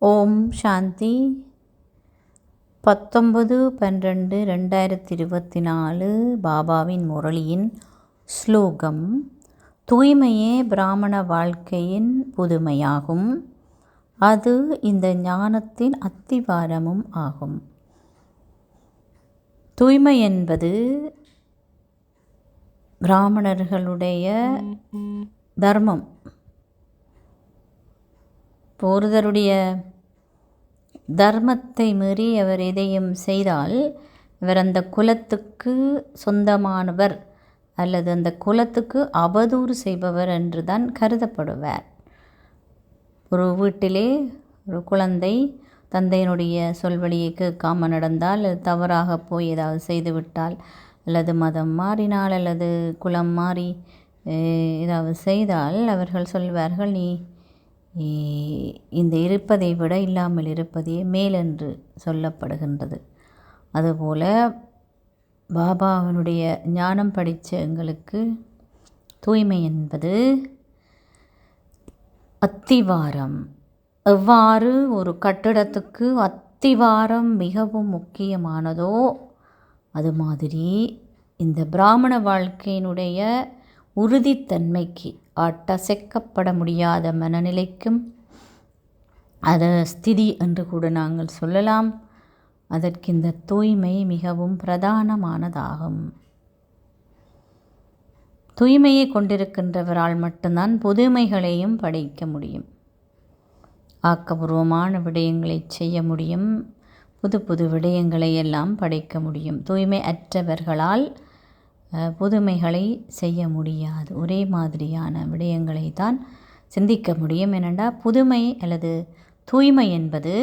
ஓம் சாந்தி 19/12/2024 பாபாவின் முரளியின் ஸ்லோகம். தூய்மையே பிராமண வாழ்க்கையின் புதுமையாகும். அது இந்த ஞானத்தின் அத்திவாரமும் ஆகும். தூய்மை என்பது பிராமணர்களுடைய தர்மம். ஒருவருடைய தர்மத்தை மீறி அவர் எதையும் செய்தால் இவர் அந்த குலத்துக்கு சொந்தமானவர் அல்லது அந்த குலத்துக்கு அவதூறு செய்பவர் என்று தான் கருதப்படுவார். ஒரு வீட்டிலே ஒரு குழந்தை தந்தையினுடைய சொல்வழியை கேட்காமல் நடந்தால், தவறாக போய் ஏதாவது செய்துவிட்டால், அல்லது மதம் மாறினால் அல்லது குலம் மாறி ஏதாவது செய்தால் அவர்கள் சொல்வார்கள், நீ இந்த இருப்பதை விட இல்லாமல் இருப்பதே மேலென்று சொல்லப்படுகின்றது. அதுபோல் பாபாவினுடைய ஞானம் படித்த எங்களுக்கு தூய்மை என்பது அத்திவாரம். எவ்வாறு ஒரு கட்டிடத்துக்கு அத்திவாரம் மிகவும் முக்கியமானதோ அது மாதிரி இந்த பிராமண வாழ்க்கையினுடைய உறுதித்தன்மைக்கு, அசைக்கப்பட முடியாத மனநிலைக்கும் அதை ஸ்திதி என்று கூட நாங்கள் சொல்லலாம். அதற்கு இந்த தூய்மை மிகவும் பிரதானமானதாகும். தூய்மையை கொண்டிருக்கின்றவரால் மட்டும்தான் புதுமைகளையும் படைக்க முடியும், ஆக்கபூர்வமான விடயங்களை செய்ய முடியும், புது புது விடயங்களை எல்லாம் படைக்க முடியும். தூய்மை அற்றவர்களால் புதுமைகளை செய்ய முடியாது. ஒரே மாதிரியான விடயங்களை தான் சிந்திக்க முடியும். ஏனென்றால் புதுமை அல்லது தூய்மை என்பது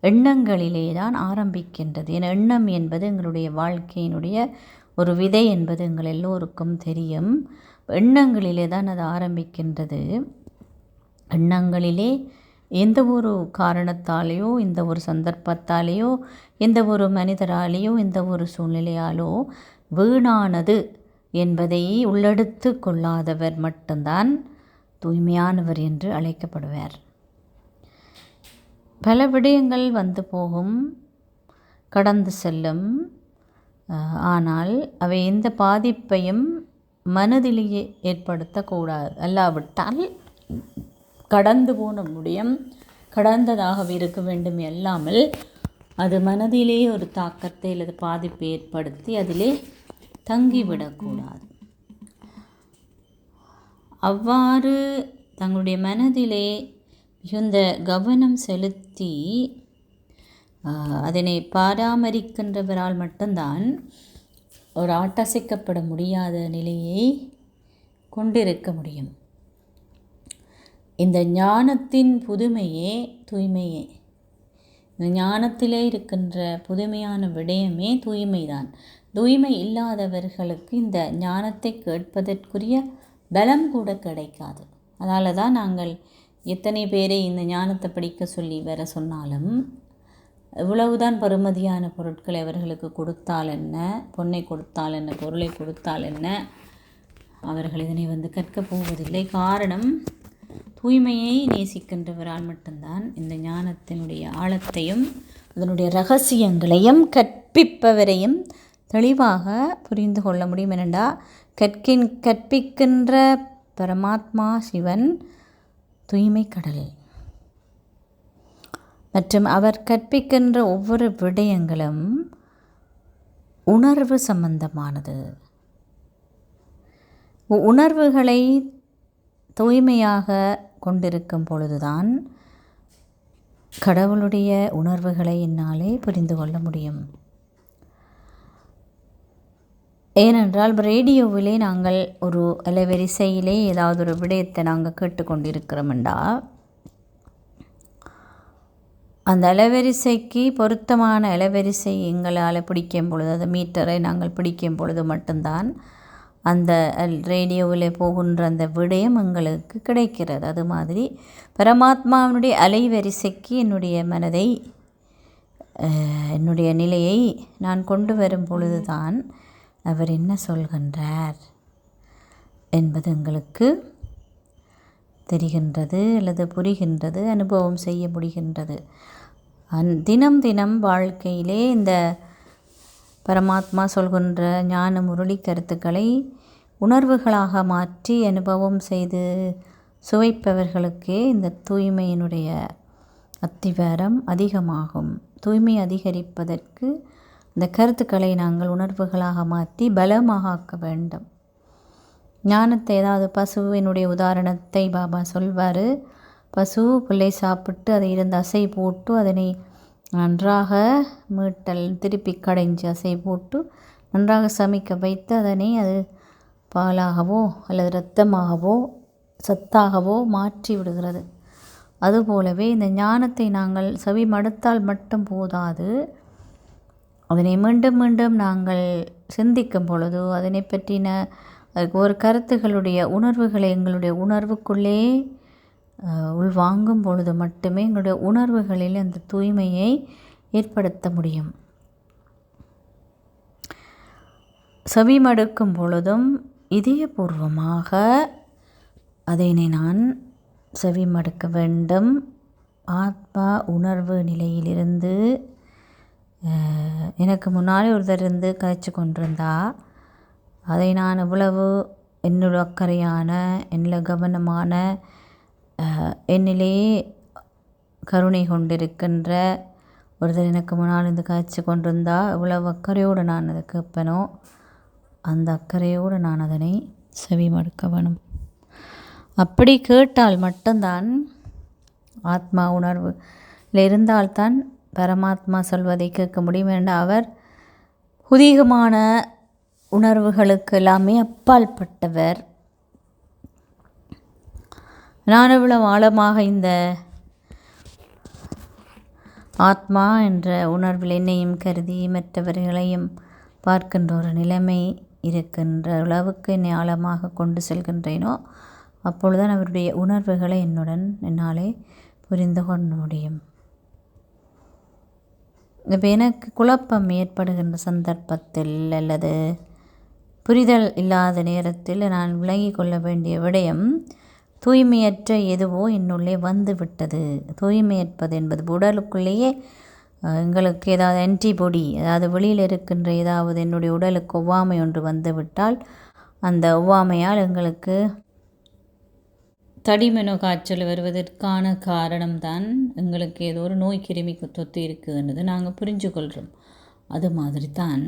எண்ணங்களிலே தான் ஆரம்பிக்கின்றது. ஏன்னா எண்ணம் என்பது எங்களுடைய வாழ்க்கையினுடைய ஒரு விதை என்பது எங்கள் எல்லோருக்கும் தெரியும். எண்ணங்களிலே தான் அது ஆரம்பிக்கின்றது. எண்ணங்களிலே எந்த ஒரு காரணத்தாலேயோ, எந்த ஒரு சந்தர்ப்பத்தாலேயோ, எந்த ஒரு மனிதராலேயோ, எந்த ஒரு சூழ்நிலையாலோ வீணானது என்பதை உள்ளெடுத்து கொள்ளாதவர் மட்டும்தான் தூய்மையானவர் என்று அழைக்கப்படுவார். பல விடயங்கள் வந்து போகும், கடந்து செல்லும். ஆனால் அவை எந்த பாதிப்பையும் மனதிலேயே ஏற்படுத்தக்கூடாது. அல்லாவிட்டால் கடந்து போன முடியும், கடந்ததாகவே இருக்க வேண்டும் அல்லாமல் அது மனதிலே ஒரு தாக்கத்தை அல்லது பாதிப்பை ஏற்படுத்தி அதிலே தங்கிவிடக்கூடாது. அவ்வாறு தங்களுடைய மனதிலே மிகுந்த கவனம் செலுத்தி அதனை பராமரிக்கின்றவரால் மட்டும்தான் ஒரு அசைக்கப்பட முடியாத நிலையை கொண்டிருக்க முடியும். இந்த ஞானத்தின் புதுமையே தூய்மையே. இந்த ஞானத்திலே இருக்கின்ற புதுமையான விடயமே தூய்மைதான். தூய்மை இல்லாதவர்களுக்கு இந்த ஞானத்தை கேட்பதற்குரிய பலம் கூட கிடைக்காது. அதனால தான் நாங்கள் எத்தனை பேரை இந்த ஞானத்தை படிக்க சொல்லி வர சொன்னாலும், இவ்வளவுதான் பெறுமதியான பொருட்களை அவர்களுக்கு கொடுத்தால் என்ன, பொன்னை கொடுத்தால் என்ன, பொருளை கொடுத்தால் என்ன, அவர்கள் இதனை கற்கப் போவதில்லை. காரணம், தூய்மையை நேசிக்கின்றவரால் மட்டும்தான் இந்த ஞானத்தினுடைய ஆழத்தையும் அதனுடைய இரகசியங்களையும் கற்பிப்பவரையும் தெளிவாக புரிந்து கொள்ள முடியும். என்னென்றால் கற்பிக்கின்ற பரமாத்மா சிவன் தூய்மை கடல் மற்றும் அவர் கற்பிக்கின்ற ஒவ்வொரு விடயங்களும் உணர்வு சம்பந்தமானது. உணர்வுகளை தூய்மையாக கொண்டிருக்கும் பொழுதுதான் கடவுளுடைய உணர்வுகளை என்னாலே புரிந்து கொள்ள முடியும். ஏனென்றால் ரேடியோவிலே நாங்கள் ஒரு அலைவரிசையிலே ஏதாவது ஒரு விடயத்தை நாங்கள் கேட்டுக்கொண்டிருக்கிறோம்டா, அந்த அலைவரிசைக்கு பொருத்தமான அலைவரிசை எங்களால் பிடிக்கும் பொழுது, அந்த மீட்டரை நாங்கள் பிடிக்கும் பொழுது மட்டும்தான் அந்த ரேடியோவில் போகின்ற அந்த விடயம் எங்களுக்கு கிடைக்கிறது. அது மாதிரி பரமாத்மாவினுடைய அலைவரிசைக்கு என்னுடைய மனதை, என்னுடைய நிலையை நான் கொண்டு வரும் பொழுதுதான் அவர் என்ன சொல்கின்றார் என்பது எங்களுக்கு தெரிகின்றது அல்லது புரிகின்றது, அனுபவம் செய்ய முடிகின்றது. தினம் தினம் வாழ்க்கையிலே இந்த பரமாத்மா சொல்கின்ற ஞான முரளி கருத்துக்களை உணர்வுகளாக மாற்றி அனுபவம் செய்து சுவைப்பவர்களுக்கே இந்த தூய்மையினுடைய அத்திவாரம் அதிகமாகும். தூய்மை அதிகரிப்பதற்கு இந்த கருத்துக்களை நாங்கள் உணர்வுகளாக மாற்றி பலமாக ஆக்க வேண்டும். ஞானத்தை, ஏதாவது பசுவினுடைய உதாரணத்தை பாபா சொல்வார். பசு புல்லை சாப்பிட்டு அதை இருந்து அசை போட்டு அதனை நன்றாக மீட்டல் திருப்பி கடைஞ்சி அசை போட்டு நன்றாக சமைக்க வைத்து அதனை அது பாலாகவோ அல்லது இரத்தமாகவோ சத்தாகவோ மாற்றி விடுகிறது. அதுபோலவே இந்த ஞானத்தை நாங்கள் செவி மடுத்தால் மட்டும் போதாது, அதனை மீண்டும் மீண்டும் நாங்கள் சிந்திக்கும் பொழுது அதனை பற்றின அதுக்கு ஒரு கருத்துகளுடைய உணர்வுகளை எங்களுடைய உணர்வுக்குள்ளே உள்வாங்கும் பொழுது மட்டுமே எங்களுடைய உணர்வுகளில் அந்த தூய்மையை ஏற்படுத்த முடியும். செவிமடுக்கும் பொழுதும் இதயபூர்வமாக அதனை நான் செவிமடுக்க வேண்டும். ஆத்மா உணர்வு நிலையிலிருந்து எனக்கு முன்னாலே ஒருத்தர் இருந்து கழிச்சு கொண்டிருந்தா அதை நான் இவ்வளவு என்னுடைய அக்கறையான என்னில் கவனமான என்னிலே கருணை கொண்டிருக்கின்ற ஒருத்தர் எனக்கு முன்னால் இருந்து காய்ச்சி கொண்டிருந்தா இவ்வளவு அக்கறையோடு நான் அதை கேட்பேனோ அந்த அக்கறையோடு நான் அதனை செவிமடுக்க வேணும். அப்படி கேட்டால் மட்டும்தான் ஆத்மா உணர்வில் இருந்தால்தான் பரமாத்மா சொல்வதை கேட்க முடியும். என்ற அவர் புதிகமான உணர்வுகளுக்கு எல்லாமே அப்பால் பட்டவர். நான் இவ்வளவு ஆழமாக இந்த ஆத்மா என்ற உணர்வில் என்னையும் கருதி மற்றவர்களையும் பார்க்கின்ற ஒரு நிலைமை இருக்கின்ற அளவுக்கு என்னை ஆழமாக கொண்டு செல்கின்றேனோ அப்பொழுதுதான் அவருடைய உணர்வுகளை என்னாலே புரிந்து கொள்ள முடியும். இப்போ எனக்கு குழப்பம் ஏற்படுகின்ற சந்தர்ப்பத்தில் அல்லது புரிதல் இல்லாத நேரத்தில் நான் விளங்கி கொள்ள வேண்டிய விடயம், தூய்மையற்ற எதுவோ என்னுள்ளே வந்து விட்டது. தூய்மையற்பது என்பது உடலுக்குள்ளேயே எங்களுக்கு ஏதாவது ஆன்டிபாடி, அதாவது வெளியில் இருக்கின்ற ஏதாவது என்னுடைய உடலுக்கு ஒவ்வாமை ஒன்று வந்து விட்டால் அந்த ஒவ்வாமையால் எங்களுக்கு தடிமனோ காய்ச்சல் வருவதற்கான காரணம்தான் எங்களுக்கு ஏதோ ஒரு நோய் கிருமி தொத்து இருக்குதுன்றது நாங்கள் புரிஞ்சு கொள்கிறோம். அது மாதிரி தான்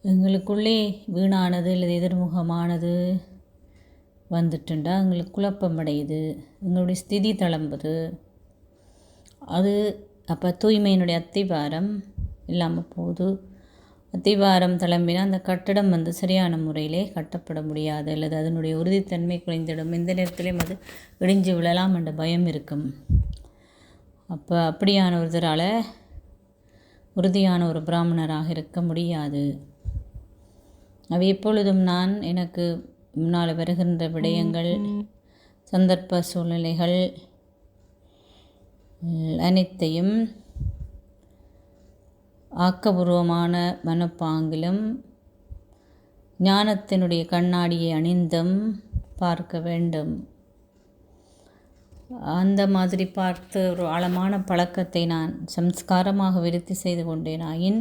எங்களுக்குள்ளே வீணானது அல்லது எதிர்முகமானது வந்துட்டுண்டா எங்களுக்கு குழப்பம் அடையுது, எங்களுடைய ஸ்திதி தளம்புது. அது அப்போ தூய்மையினுடைய அத்திவாரம் இல்லாமல் போகுது. அத்திவாரம் தளம்பினா அந்த கட்டடம் சரியான முறையிலே கட்டப்பட முடியாது, அல்லது அதனுடைய உறுதித்தன்மை குறைந்திடும். எந்த நேரத்திலையும் அது இடிஞ்சு விழலாம் என்ற பயம் இருக்கும். அப்போ அப்படியான ஒருத்தரால் உறுதியான ஒரு பிராமணராக இருக்க முடியாது. அவை எப்பொழுதும் நான் எனக்கு முன்னால் வருகின்ற விடயங்கள், சந்தர்ப்ப சூழ்நிலைகள் அனைத்தையும் ஆக்கபூர்வமான மனப்பாங்கிலும் ஞானத்தினுடைய கண்ணாடியை அணிந்தும் பார்க்க வேண்டும். அந்த மாதிரி பார்த்து ஒரு ஆழமான பழக்கத்தை நான் சம்ஸ்காரமாக விருத்தி செய்து கொண்டேனாயின்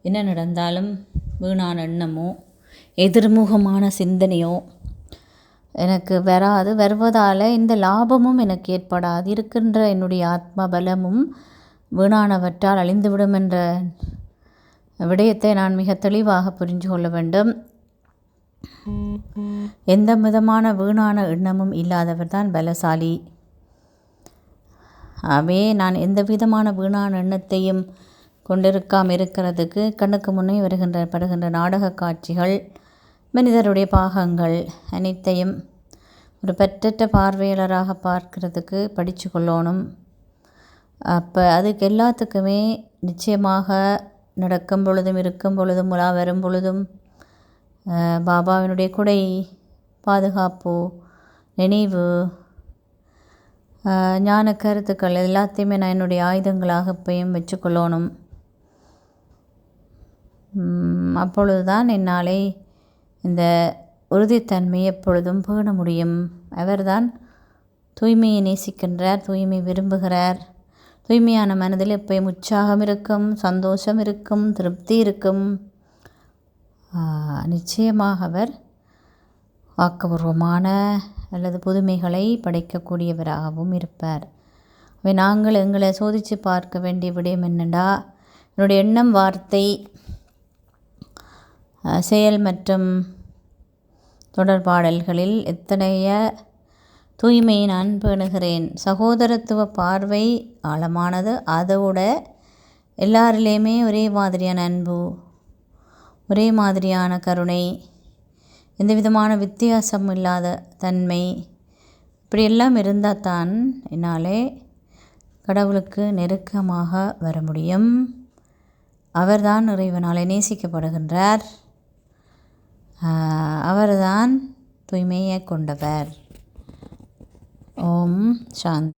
என்ன நடந்தாலும் வீணான எண்ணமோ எதிர்முகமான சிந்தனையோ எனக்கு வராது. வருவதால் இந்த லாபமும் எனக்கு ஏற்படாது. இருக்கின்ற என்னுடைய ஆத்ம பலமும் வீணானவற்றால் அழிந்துவிடும் என்ற விடயத்தை நான் மிக தெளிவாக புரிந்து கொள்ள வேண்டும். எந்த விதமான வீணான எண்ணமும் இல்லாதவர் தான் பலசாலி. ஆகவே நான் எந்த விதமான வீணான எண்ணத்தையும் கொண்டிருக்காமல் இருக்கிறதுக்கு கண்ணுக்கு முன்னே படுகின்ற நாடக காட்சிகள், மனிதருடைய பாகங்கள் அனைத்தையும் ஒரு பற்றற்ற பார்வையாளராக பார்க்கிறதுக்கு படித்து கொள்ளணும். அப்போ அதுக்கு எல்லாத்துக்குமே நிச்சயமாக நடக்கும் பொழுதும் இருக்கும் பொழுதும் உலா வரும் பொழுதும் பாபாவினுடைய குடை, பாதுகாப்பு, நினைவு, ஞான கருத்துக்கள் எல்லாத்தையுமே நான் என்னுடைய ஆயுதங்களாக எப்பயும் வச்சுக்கொள்ளணும். அப்பொழுது தான் என்னாலே இந்த உறுதித்தன்மையை எப்பொழுதும் பேண முடியும். அவர்தான் தூய்மையை நேசிக்கின்றார், தூய்மை விரும்புகிறார். தூய்மையான மனதில் எப்பயும் உற்சாகம் இருக்கும், சந்தோஷம் இருக்கும், திருப்தி இருக்கும். நிச்சயமாக அவர் ஆக்கபூர்வமான அல்லது புதுமைகளை படைக்கக்கூடியவராகவும் இருப்பார். நாங்கள் எங்களை சோதித்து பார்க்க வேண்டிய விடயம் என்னென்னா, என்னுடைய எண்ணம், வார்த்தை, செயல் மற்றும் தொடர்பாடல்களில் எத்தனைய தூய்மையை நான் பேணுகிறேன். சகோதரத்துவ பார்வை ஆழமானது. அதோட எல்லாரிலேயுமே ஒரே மாதிரியான அன்பு, ஒரே மாதிரியான கருணை, எந்த விதமான வித்தியாசம் இல்லாத தன்மை, இப்படியெல்லாம் இருந்தால் தான் என்னாலே கடவுளுக்கு நெருக்கமாக வர முடியும். அவர்தான் இறைவனாலே நேசிக்கப்படுகின்றார். அவர்தான் தூய்மையை கொண்டவர். ஓம் சாந்தி.